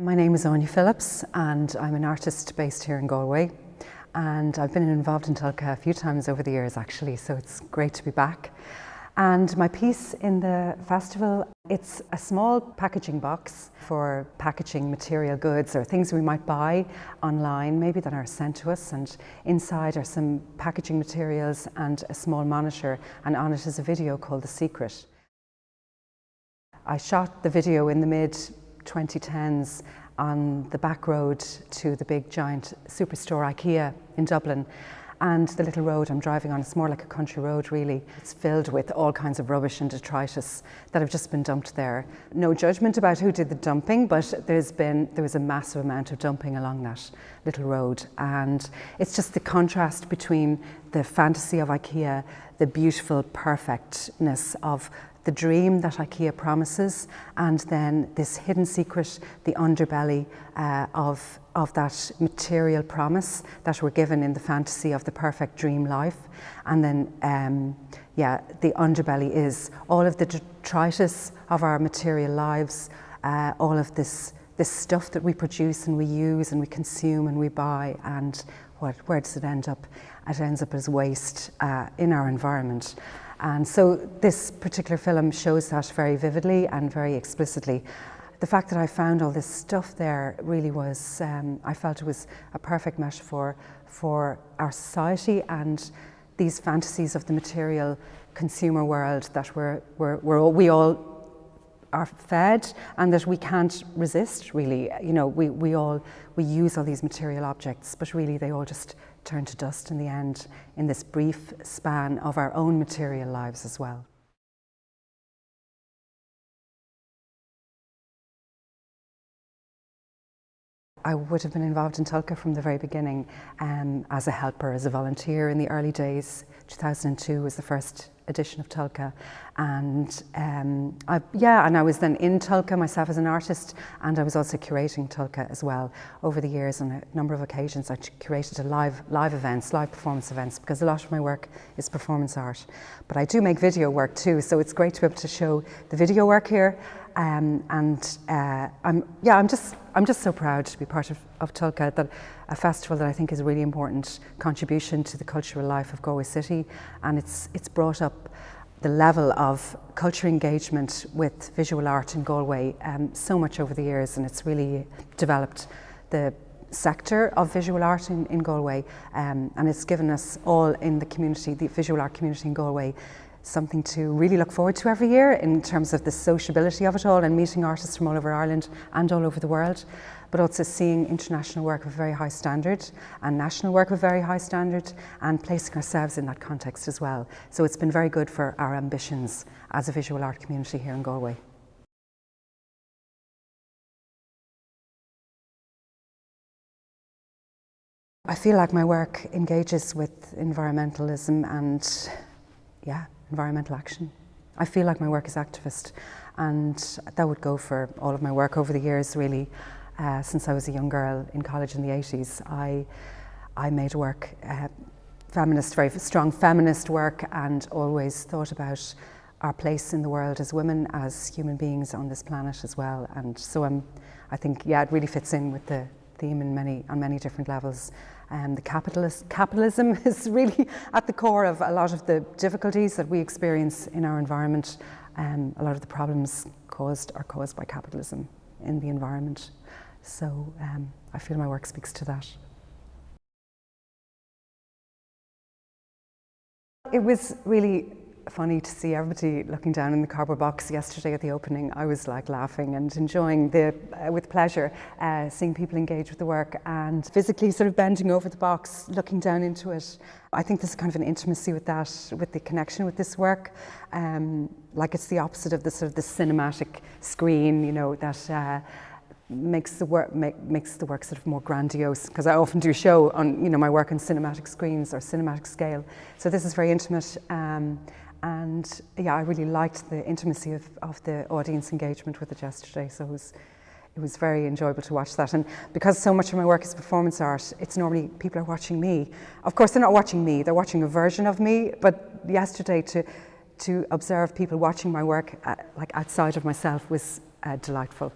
My name is Áine Phillips and I'm an artist based here in Galway, and I've been involved in TULCA a few times over the years actually, so it's great to be back. And my piece in the festival, it's a small packaging box for packaging material goods or things we might buy online maybe that are sent to us, and inside are some packaging materials and a small monitor, and on it is a video called The Secret. I shot the video in the mid-2010s on the back road to the big giant superstore IKEA in Dublin. And the little road I'm driving on, it's more like a country road really. It's filled with all kinds of rubbish and detritus that have just been dumped there. No judgment about who did the dumping, but there was a massive amount of dumping along that little road. And it's just the contrast between the fantasy of IKEA, the beautiful perfectness of the dream that IKEA promises, and then this hidden secret, the underbelly of that material promise that we're given in the fantasy of the perfect dream life. And then, the underbelly is all of the detritus of our material lives, all of this stuff that we produce and we use and we consume and we buy, and where does it end up? It ends up as waste in our environment. And so this particular film shows that very vividly and very explicitly. The fact that I found all this stuff there really was, I felt it was a perfect metaphor for our society and these fantasies of the material consumer world that we all are fed and that we can't resist really. You know, we use all these material objects, but really they all just turn to dust in the end, in this brief span of our own material lives as well. I would have been involved in TULCA from the very beginning as a helper, as a volunteer in the early days. 2002 was the first edition of TULCA, and I was then in TULCA myself as an artist, and I was also curating TULCA as well over the years. On a number of occasions I curated live performance events, because a lot of my work is performance art. But I do make video work too, so it's great to be able to show the video work here. I'm just so proud to be part of TULCA, that a festival that I think is a really important contribution to the cultural life of Galway City, and it's brought up the level of culture engagement with visual art in Galway so much over the years, and it's really developed the sector of visual art in Galway, and it's given us all in the community, the visual art community in Galway, something to really look forward to every year in terms of the sociability of it all, and meeting artists from all over Ireland and all over the world, but also seeing international work of a very high standard and national work of a very high standard, and placing ourselves in that context as well. So it's been very good for our ambitions as a visual art community here in Galway. I feel like my work engages with environmentalism and environmental action. I feel like my work is activist, and that would go for all of my work over the years really. Since I was a young girl in college in the 80s, I made work, very strong feminist work, and always thought about our place in the world as women, as human beings on this planet as well. And so I think it really fits in with the theme on many different levels. The capitalism is really at the core of a lot of the difficulties that we experience in our environment. A lot of the problems are caused by capitalism in the environment. So I feel my work speaks to that. It was really funny to see everybody looking down in the cardboard box yesterday at the opening. I was like laughing and enjoying with pleasure, seeing people engage with the work and physically sort of bending over the box, looking down into it. I think there's kind of an intimacy with that, with the connection with this work. Like it's the opposite of the sort of the cinematic screen, you know, that makes the work sort of more grandiose, because I often do show on, you know, my work on cinematic screens or cinematic scale. So this is very intimate. And I really liked the intimacy of the audience engagement with it yesterday. So it was very enjoyable to watch that. And because so much of my work is performance art, it's normally people are watching me. Of course, they're not watching me, they're watching a version of me. But yesterday to observe people watching my work like outside of myself was delightful.